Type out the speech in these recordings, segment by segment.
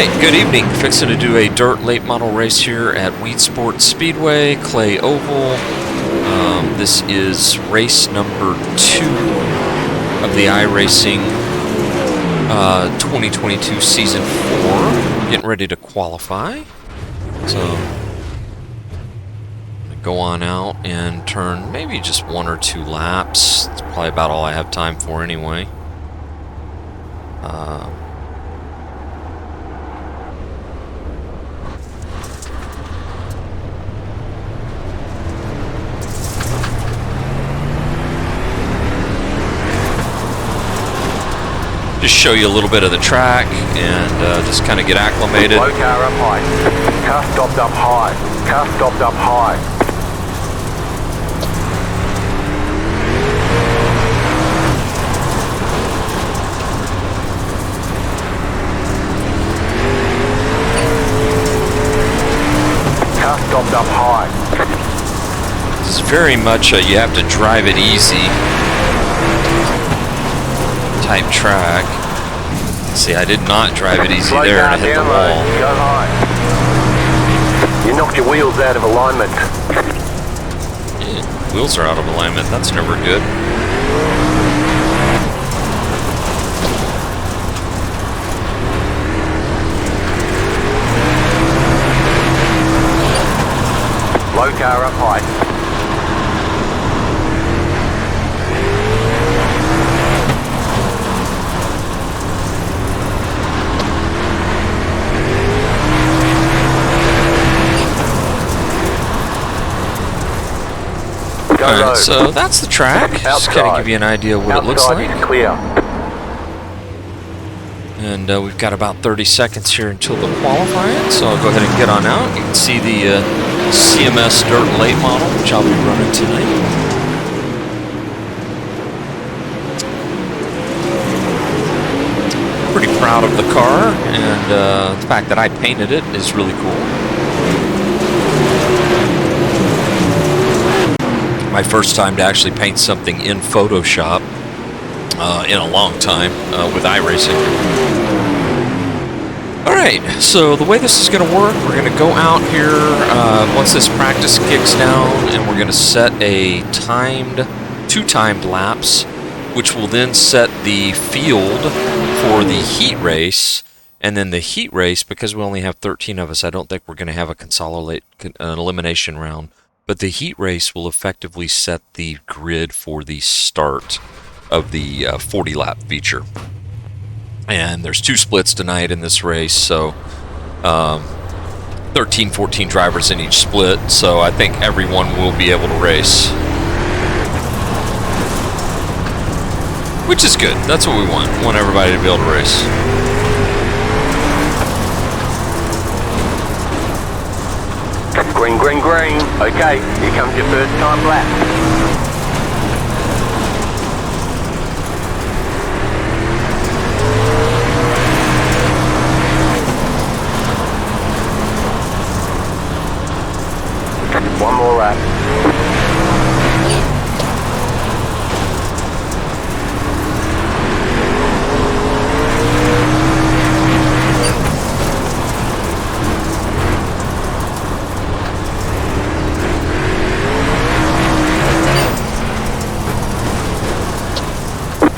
Alright, good evening. Fixing to do a dirt late model race here at Weedsport Speedway, Clay Oval. This is race number 2 of the iRacing 2022 Season 4. Getting ready to qualify. So, go on out and turn maybe just 1 or 2 laps. It's probably about all I have time for anyway. Just show you a little bit of the track and just kind of get acclimated. Low car up high. Car stopped up high. Car stopped up high. Car stopped up high. This is very much you have to drive it easy type track. See, I did not drive it easy there and I hit the wall. Go high. You knocked your wheels out of alignment. Yeah, wheels are out of alignment. That's never good. Low car up high. Alright, so that's the track. Just kind of give you an idea of what it looks like. Clear. And we've got about 30 seconds here until the qualifying, so I'll go ahead and get on out. You can see the CMS Dirt Late model, which I'll be running tonight. Pretty proud of the car, and the fact that I painted it is really cool. My first time to actually paint something in Photoshop in a long time with iRacing. Alright, so the way this is going to work, we're going to go out here once this practice kicks down, and we're going to set a two timed laps, which will then set the field for the heat race. And then the heat race, because we only have 13 of us, I don't think we're going to have an elimination round. But the heat race will effectively set the grid for the start of the 40-lap feature. And there's 2 splits tonight in this race, so 13, 14 drivers in each split, so I think everyone will be able to race. Which is good. That's what we want. We want everybody to be able to race. Green, green, green. Okay, here comes your first time lap. One more lap.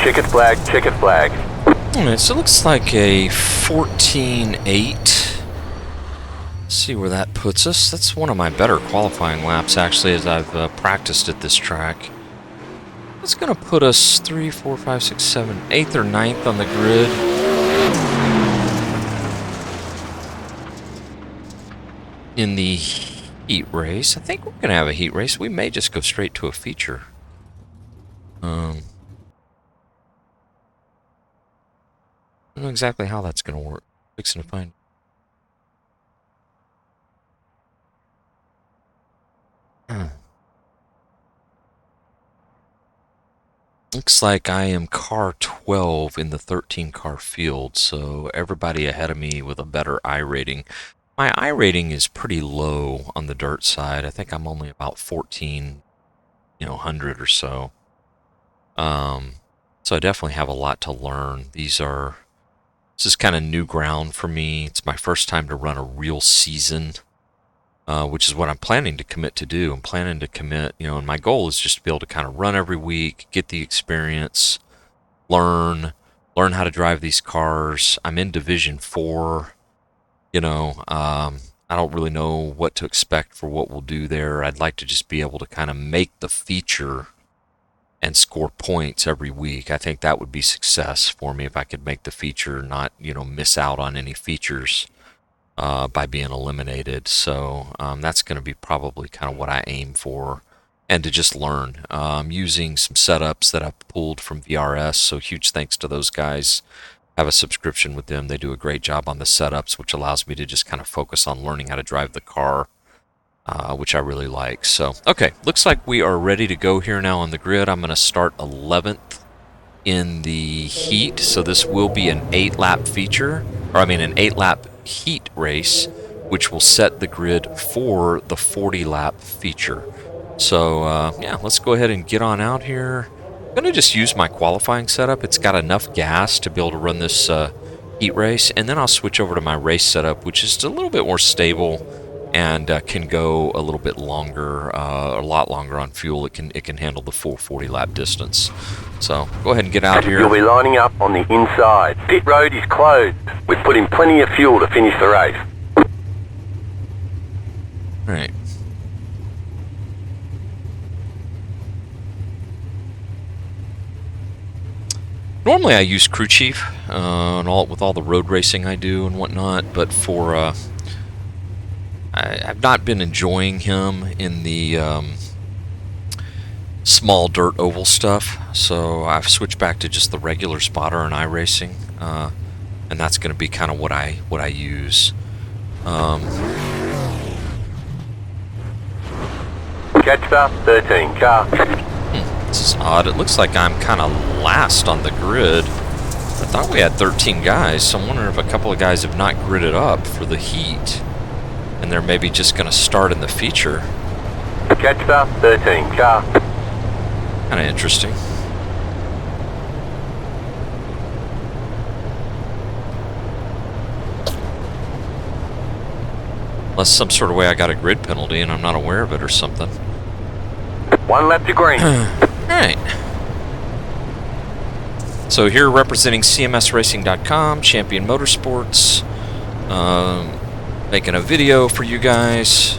Checkered flag, checkered flag. Alright, so it looks like a 14.8. See where that puts us. That's one of my better qualifying laps, actually, as I've practiced at this track. That's going to put us 3, 4, 5, 6, 7, 8th or 9th on the grid. In the heat race, I think we're going to have a heat race. We may just go straight to a feature. I don't know exactly how that's going to work. Fixing to find. Looks like I am car 12 in the 13 car field, so everybody ahead of me with a better I rating. My I rating is pretty low on the dirt side. I think I'm only about 1,400 or so. So I definitely have a lot to learn. These are This is kind of new ground for me. It's my first time to run a real season, which is what I'm planning to commit to do. I'm planning to commit, and my goal is just to be able to kind of run every week, get the experience, learn how to drive these cars. I'm in Division 4, I don't really know what to expect for what we'll do there. I'd like to just be able to kind of make the feature and score points every week. I think that would be success for me if I could make the feature, not, miss out on any features by being eliminated. So that's going to be probably kind of what I aim for, and to just learn. Using some setups that I've pulled from VRS, so huge thanks to those guys. I have a subscription with them. They do a great job on the setups, which allows me to just kind of focus on learning how to drive the car, which I really like. So, okay, looks like we are ready to go here now on the grid. I'm going to start 11th in the heat, so this will be an 8-lap feature, an 8-lap heat race, which will set the grid for the 40-lap feature. So, yeah, let's go ahead and get on out here. I'm going to just use my qualifying setup. It's got enough gas to be able to run this heat race, and then I'll switch over to my race setup, which is a little bit more stable and can go a little bit longer, a lot longer on fuel. It can handle the full 40-lap distance. So go ahead and get out here. You'll be lining up on the inside. Pit road is closed. We've put in plenty of fuel to finish the race. All right. Normally I use crew chief with all the road racing I do and whatnot, but for I've not been enjoying him in the small dirt oval stuff, so I've switched back to just the regular spotter and iRacing, and that's going to be kind of what I use. Catch up, 13 car. This is odd. It looks like I'm kind of last on the grid. I thought we had 13 guys, so I'm wondering if a couple of guys have not gridded up for the heat, and they're maybe just going to start in the feature. Catch up, 13 car. Kind of interesting. Unless some sort of way I got a grid penalty and I'm not aware of it or something. 1 lap to green. Alright. So here representing CMSRacing.com, Champion Motorsports, making a video for you guys.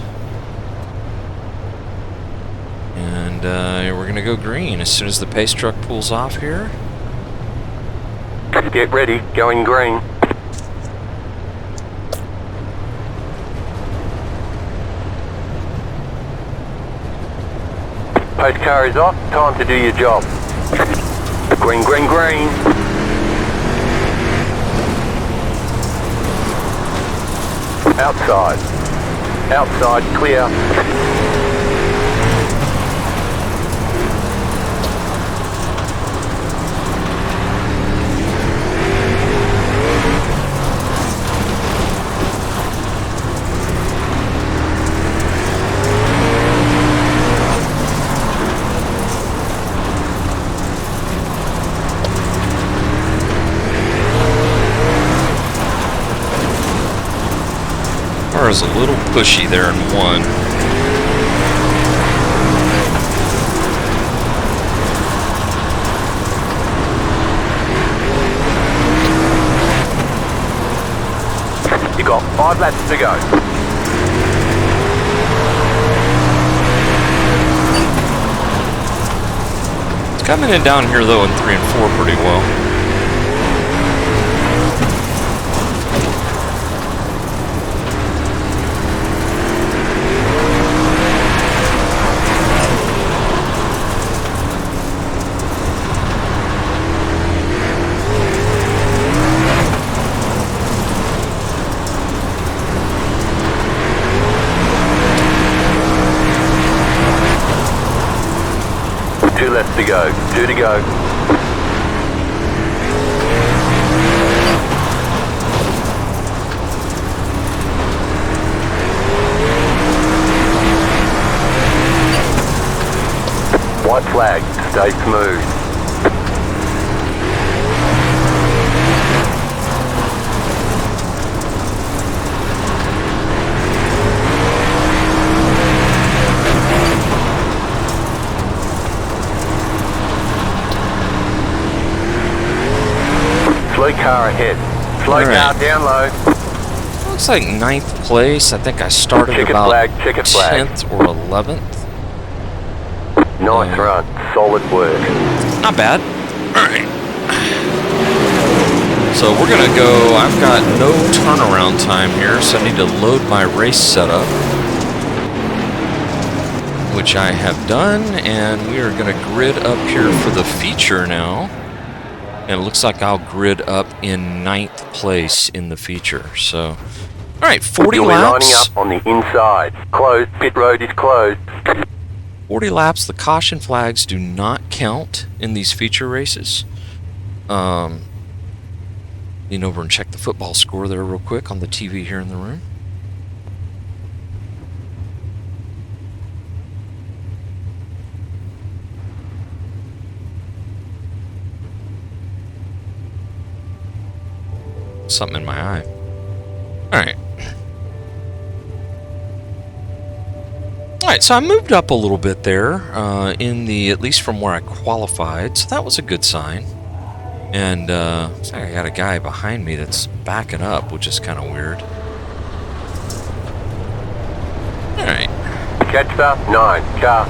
And we're going to go green as soon as the pace truck pulls off here. Get ready, going green. Post car is off, time to do your job. Green, green, green. Outside. Outside, clear. Is a little pushy there in 1. You got 5 laps to go. It's coming in down here though in 3 and 4 pretty well. To go, 2 to go. White flag, stay smooth. slow car ahead. Slow All right. car down low. Looks like 9th place. I think I started Checkered about flag, checkered flag. 10th or 11th. Nice run. Solid work. Not bad. All right. So we're going to go. I've got no turnaround time here, so I need to load my race setup, which I have done, and we are going to grid up here for the feature now. And it looks like I'll grid up in 9th place in the feature. So, all right, 40 You'll laps. be lining up on the inside. Closed. Pit road is closed. 40 laps. The caution flags do not count in these feature races. Lean over and check the football score there real quick on the TV here in the room. Something in my eye. Alright. Alright, so I moved up a little bit there, in the, at least from where I qualified, so that was a good sign. And, looks like I got a guy behind me that's backing up, which is kind of weird. Alright. Catch up, 9, car.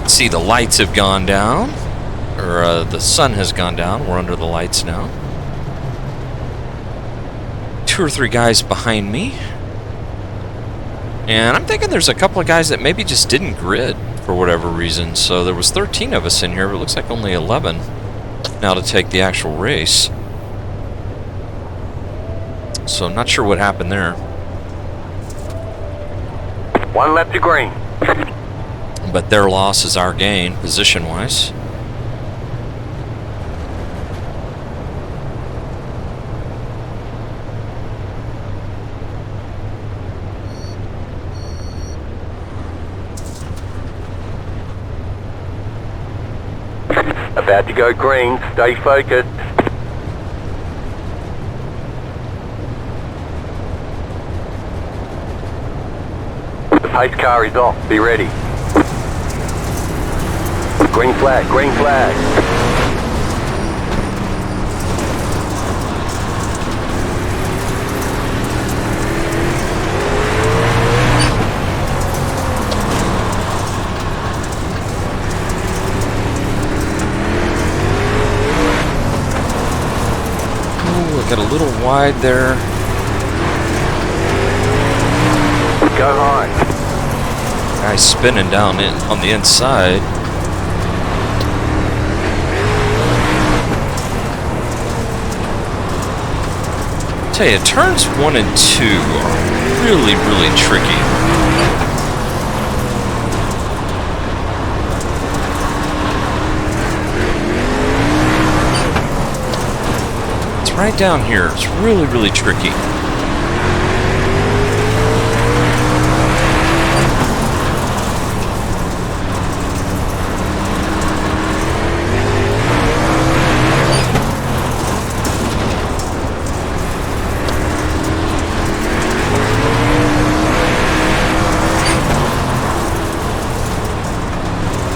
See, the lights have gone down, or the sun has gone down. We're under the lights now. 2 or 3 guys behind me. And I'm thinking there's a couple of guys that maybe just didn't grid for whatever reason. So there was 13 of us in here, but it looks like only 11 now to take the actual race. So I'm not sure what happened there. 1 lap to green. But their loss is our gain, position-wise. About to go green. Stay focused. The pace car is off. Be ready. Green flag, green flag. Got a little wide there. Go high. Guy spinning down in on the inside. Tell you, turns 1 and 2 are really, really tricky. Right down here, it's really, really tricky.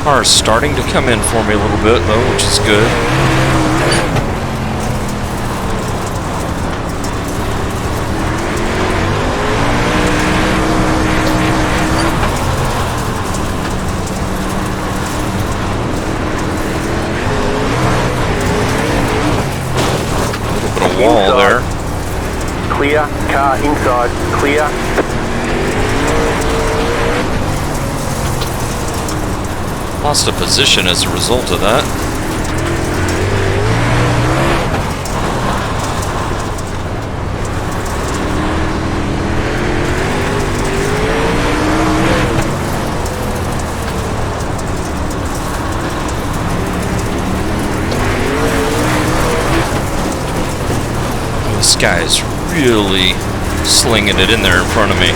Car's starting to come in for me a little bit though, which is good. Wall there. Clear, car inside, clear. Lost a position as a result of that. This guy's really slinging it in there in front of me.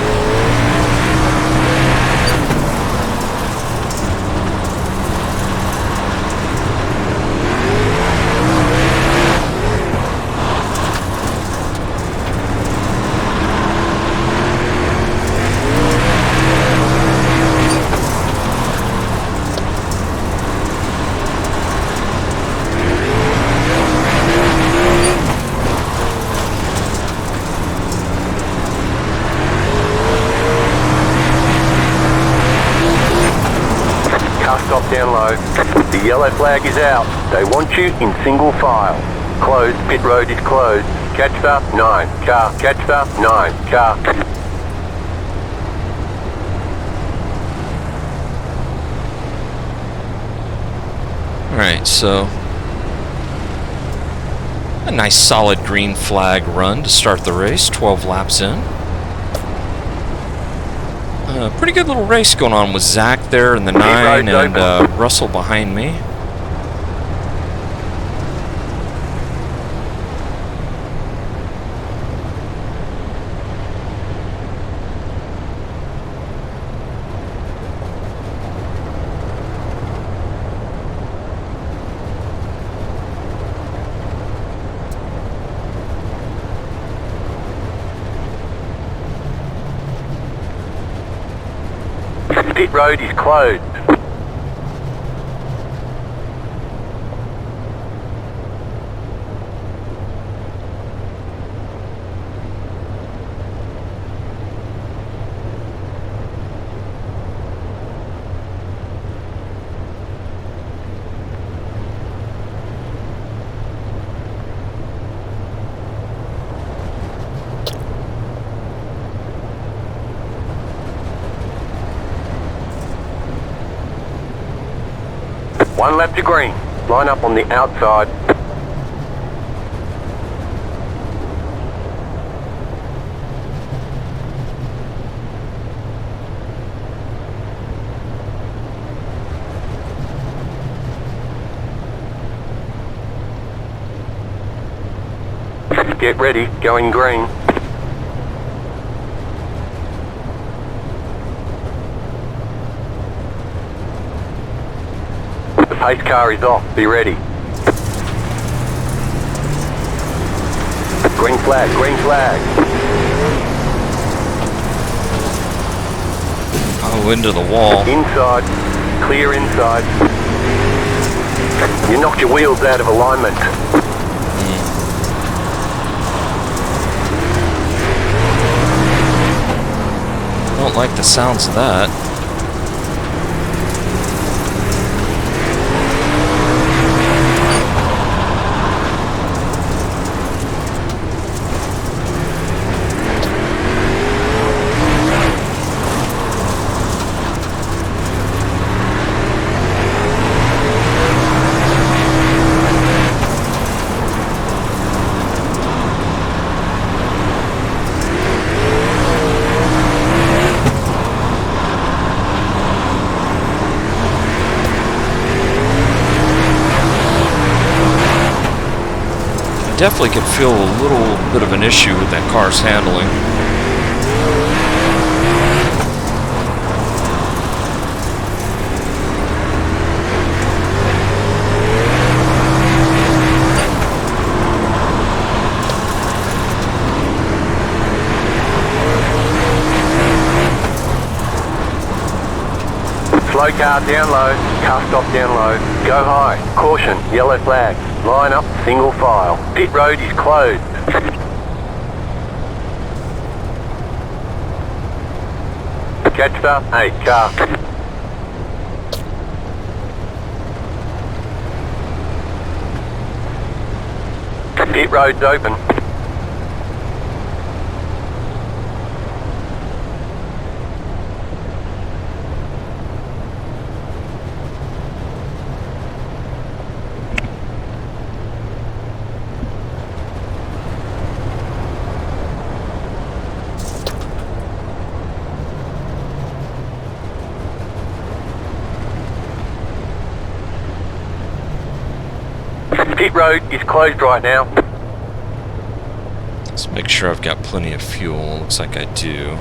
yellow flag is out. They want you in single file. Closed, pit road is closed. Catch the 9 car, catch the 9 car. Alright, so a nice solid green flag run to start the race, 12 laps in. Pretty good little race going on with Zach there in the 9 and Russell behind me. Pit road is closed. One lap to green. Line up on the outside. Get ready, going green. The pace car is off, be ready. Green flag, green flag. Oh, into the wall. Inside, clear inside. You knocked your wheels out of alignment. Don't like the sounds of that. Definitely could feel a little bit of an issue with that car's handling. Slow car down low, car stop down low. Go high, caution, yellow flag. Line up, single file. Pit road is closed. Catch the 8 car. Pit road's open. Pit road is closed right now. Let's make sure I've got plenty of fuel. Looks like I do.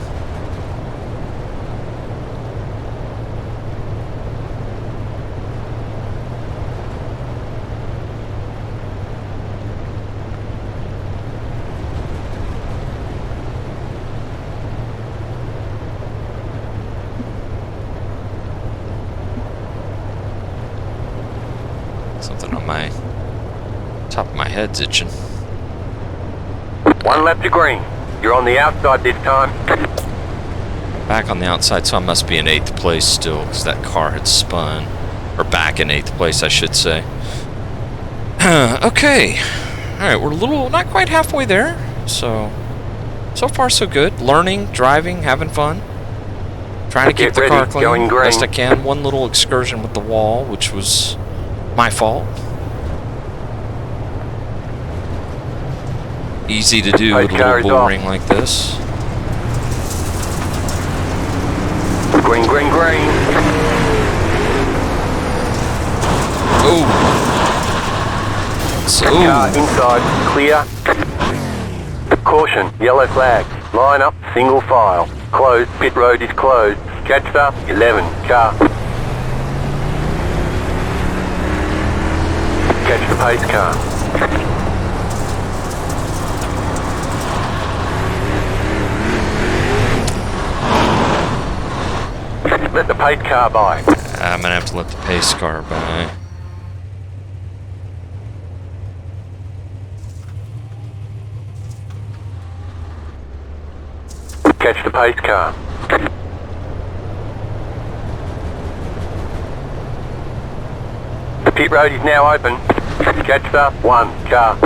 Something on my top of my head's itching. One lap to green. You're on the outside this time. Back on the outside, so I must be in 8th place still, because that car had spun. Or back in 8th place, I should say. Okay. Alright, we're not quite halfway there. So far so good. Learning, driving, having fun. Trying to keep the car clean best I can. One little excursion with the wall, which was my fault. Easy to do with a little boring like this. Green, green, green. Oh. So. Car inside, clear. Caution, yellow flag. Line up, single file. Closed, pit road is closed. Catch up, 11, car. Catch the pace car. Let the pace car by. I'm gonna have to let the pace car by. Catch the pace car. The pit road is now open. Catch the 1, car.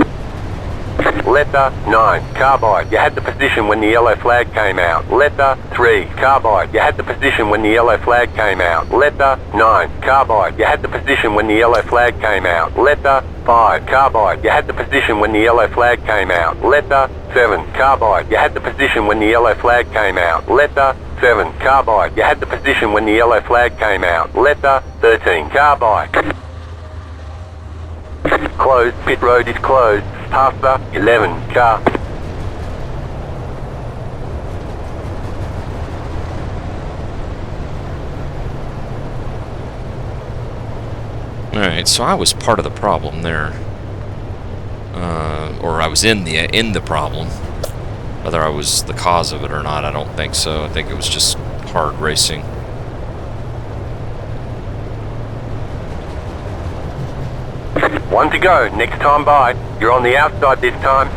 Let the 9, car by. You had the position when the yellow flag came out. Let the 3, car by. You had the position when the yellow flag came out. Let the 9, car by. You had the position when the yellow flag came out. Let the 5, car by. You had the position when the yellow flag came out. Let the 7, car by. You had the position when the yellow flag came out. Let the 7, car by. You had the position when the yellow flag came out. Let the 13, car by. Closed, pit road is closed. Past the 11, car. Alright, so I was part of the problem there. Or I was in the problem. Whether I was the cause of it or not, I don't think so. I think it was just hard racing. One to go, next time by. You're on the outside this time.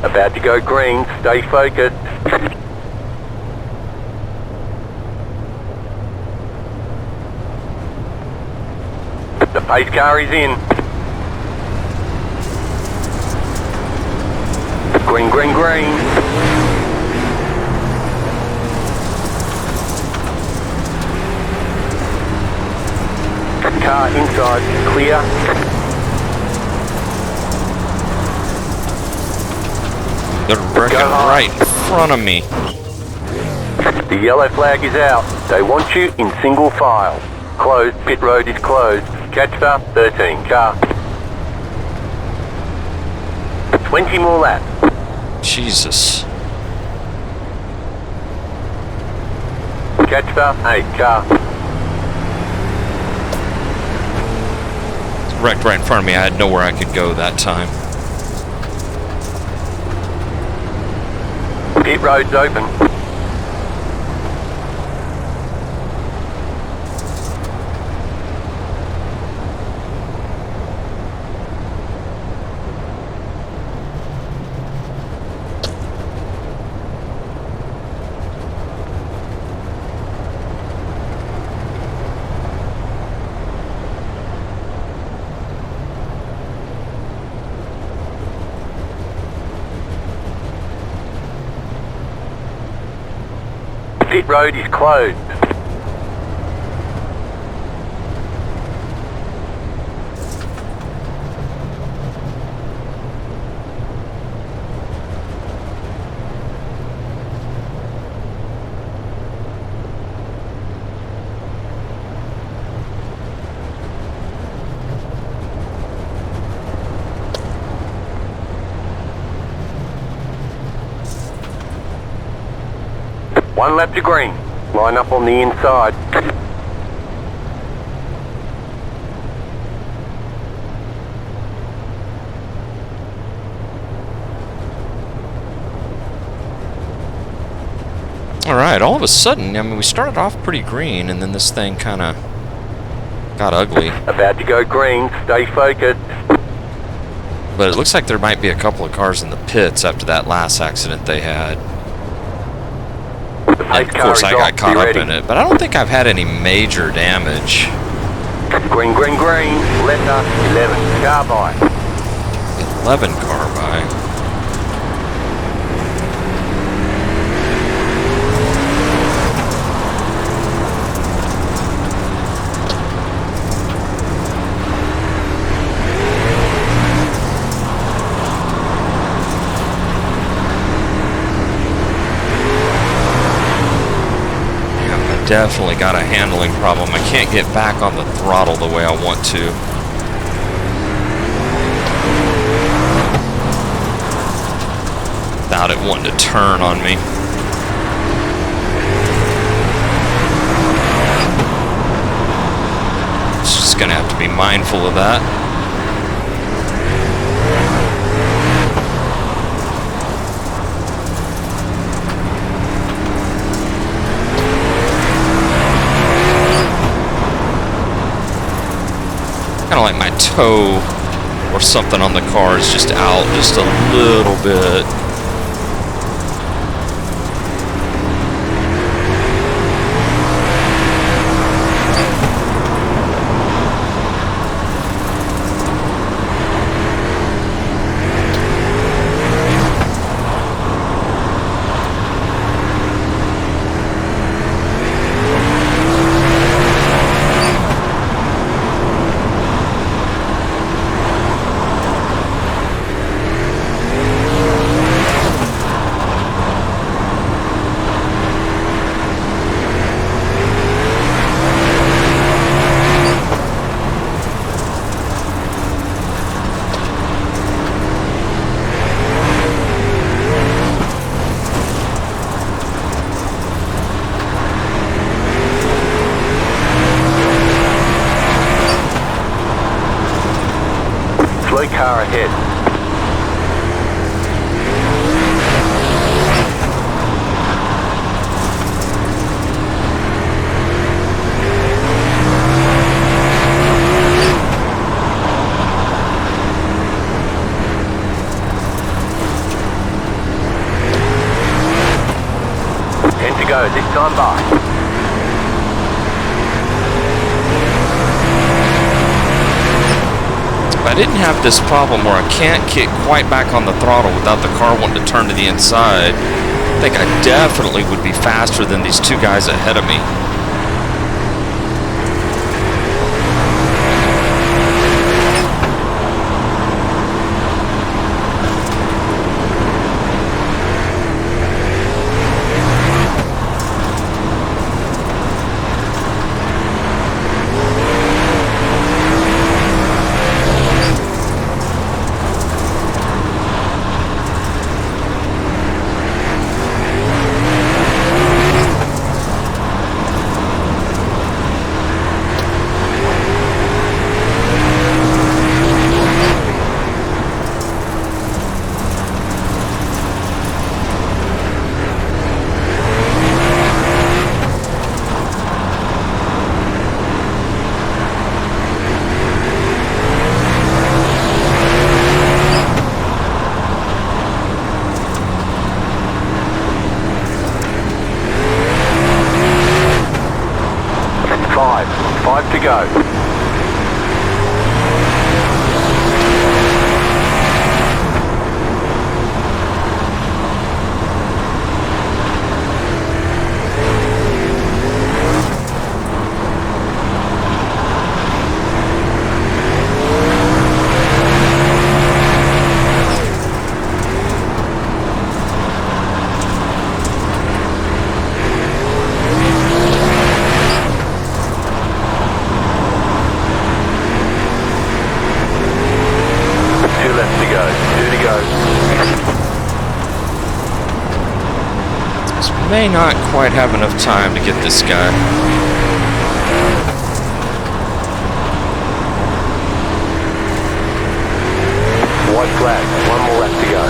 About to go green, stay focused. The pace car is in. Green, green, green. Car inside, clear. They're wrecking right in front of me. The yellow flag is out. They want you in single file. Closed, pit road is closed. Catch the 13, car. 20 more laps. Jesus. Catch the 8, car. It's wrecked right in front of me. I had nowhere I could go that time. Pit road's open. Pit road is closed. One lap to green. Line up on the inside. Alright, all of a sudden, I mean, we started off pretty green, and then this thing kind of got ugly. About to go green, stay focused. But it looks like there might be a couple of cars in the pits after that last accident they had. And of course, I got caught up in it, but I don't think I've had any major damage. Green, green, green. Letter 11. Car by. 11 car by. Definitely got a handling problem. I can't get back on the throttle the way I want to. Without it wanting to turn on me. Just gonna have to be mindful of that. Kind of like my toe or something on the car is just out just a little bit. Slow car ahead. To go, this time by. I didn't have this problem where I can't kick quite back on the throttle without the car wanting to turn to the inside. I think I definitely would be faster than these two guys ahead of me. Five to go. May not quite have enough time to get this guy. White flag, one more lap to go.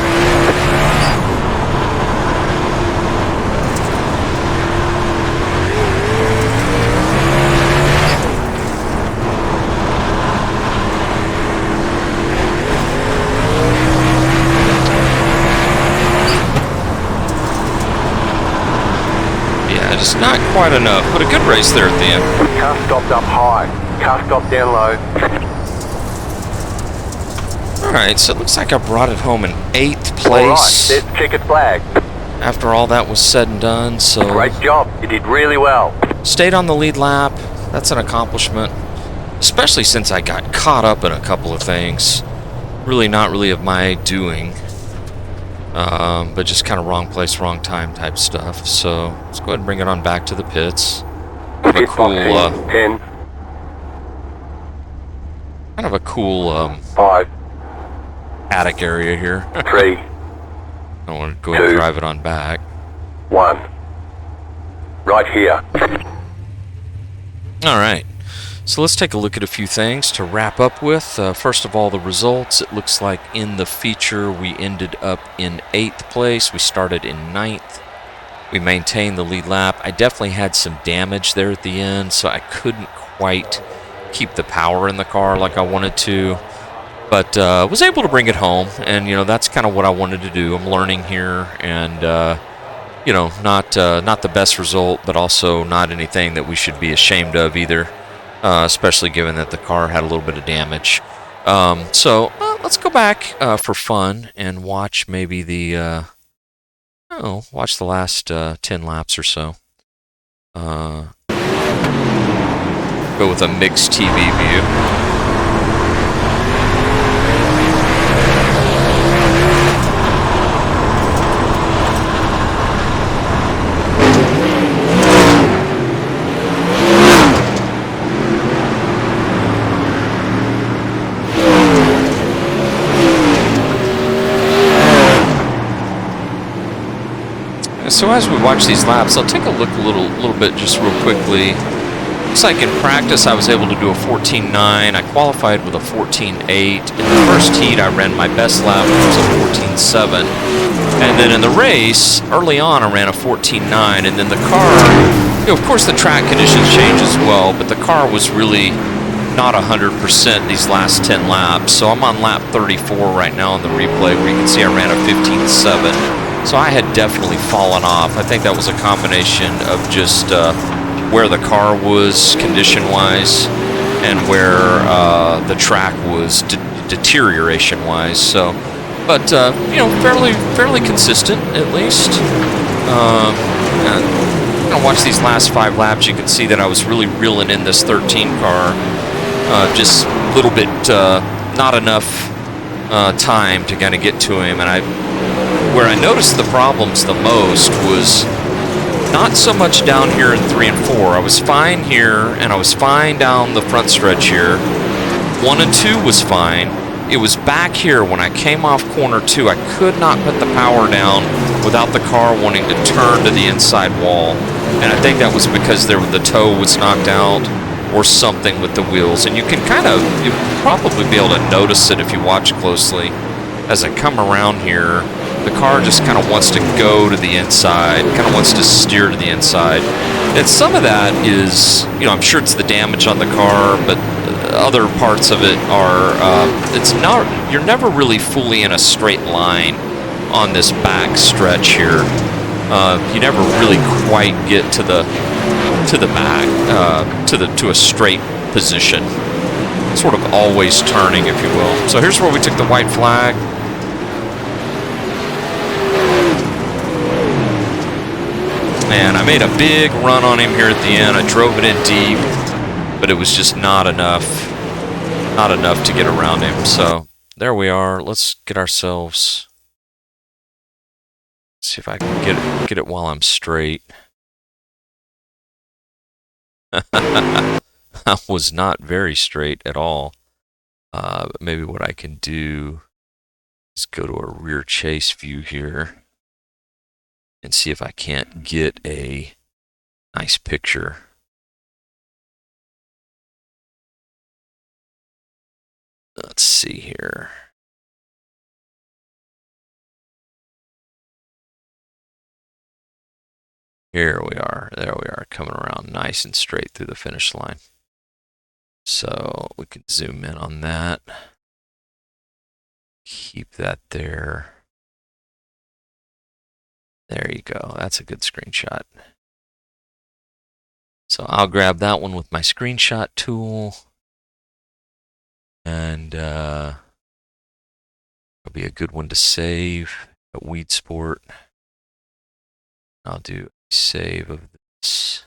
just not quite enough, but a good race there at the end. Car stopped up high. Car stopped down low. Alright, so it looks like I brought it home in 8th place. Alright, there's the checkered flag. After all that was said and done, so... Great job. You did really well. Stayed on the lead lap. That's an accomplishment. Especially since I got caught up in a couple of things. Really not really of my doing. But just kind of wrong place, wrong time type stuff. So let's go ahead and bring it on back to the pits. Kind of a cool, 10. kind of a cool 5. attic area here. 3. I want to go ahead and 2. drive it on back. 1. Right here. All right. So let's take a look at a few things to wrap up with. First of all, the results. It looks like in the feature we ended up in 8th place. We started in 9th. We maintained the lead lap. I definitely had some damage there at the end, so I couldn't quite keep the power in the car like I wanted to. But was able to bring it home, and you know that's kind of what I wanted to do. I'm learning here, and you know, not the best result, but also not anything that we should be ashamed of either. Especially given that the car had a little bit of damage. So let's go back for fun and watch maybe the watch the last 10 laps or so. Go with a mixed TV view. So as we watch these laps, I'll take a look a little bit just real quickly. Looks like in practice I was able to do a 14.9. I qualified with a 14.8. In the first heat I ran my best lap, which was a 14.7. And then in the race, early on I ran a 14.9. And then the car, you know, of course the track conditions change as well, but the car was really not 100% these last 10 laps. So I'm on lap 34 right now on the replay where you can see I ran a 15.7. So I had definitely fallen off. I think that was a combination of just where the car was condition-wise and where the track was deterioration-wise. So, but you know, fairly consistent at least. And I'm gonna watch these last 5 laps. You can see that I was really reeling in this 13 car. Just a little bit not enough time to kind of get to him, and where I noticed the problems the most was not so much down here in 3 and 4. I was fine here, and I was fine down the front stretch here. 1 and 2 was fine. It was back here when I came off corner 2. I could not put the power down without the car wanting to turn to the inside wall. And I think that was because the toe was knocked out or something with the wheels. And you'll probably be able to notice it if you watch closely. As I come around here, the car just kind of wants to go to the inside, kind of wants to steer to the inside. And some of that is, you know, I'm sure it's the damage on the car, but other parts of it are, you're never really fully in a straight line on this back stretch here. You never really quite get to the back, to a straight position. Sort of always turning, if you will. So here's where we took the white flag. And I made a big run on him here at the end. I drove it in deep, but it was just not enough to get around him. So there we are. Let's get ourselves, see if I can get it while I'm straight. I was not very straight at all. But maybe what I can do is go to a rear chase view here and see if I can't get a nice picture. Let's see here. Here we are. There we are, coming around nice and straight through the finish line. So we can zoom in on that. Keep that there. There you go. That's a good screenshot. So I'll grab that one with my screenshot tool. And it'll be a good one to save at Weedsport. I'll do a save of this.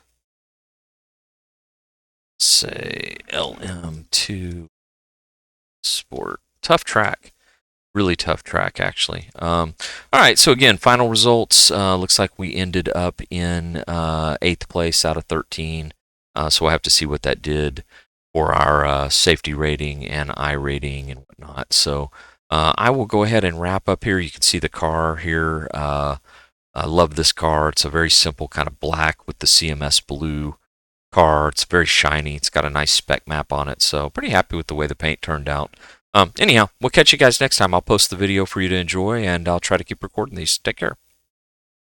Say LM2 Sport. Tough track. Really tough track, actually. All right, so again, final results. Looks like we ended up in 8th place out of 13. So we'll have to see what that did for our safety rating and iRating and whatnot. So I will go ahead and wrap up here. You can see the car here. I love this car. It's a very simple kind of black with the CMS blue car. It's very shiny. It's got a nice spec map on it. So pretty happy with the way the paint turned out. Anyhow, we'll catch you guys next time. I'll post the video for you to enjoy, and I'll try to keep recording these. Take care.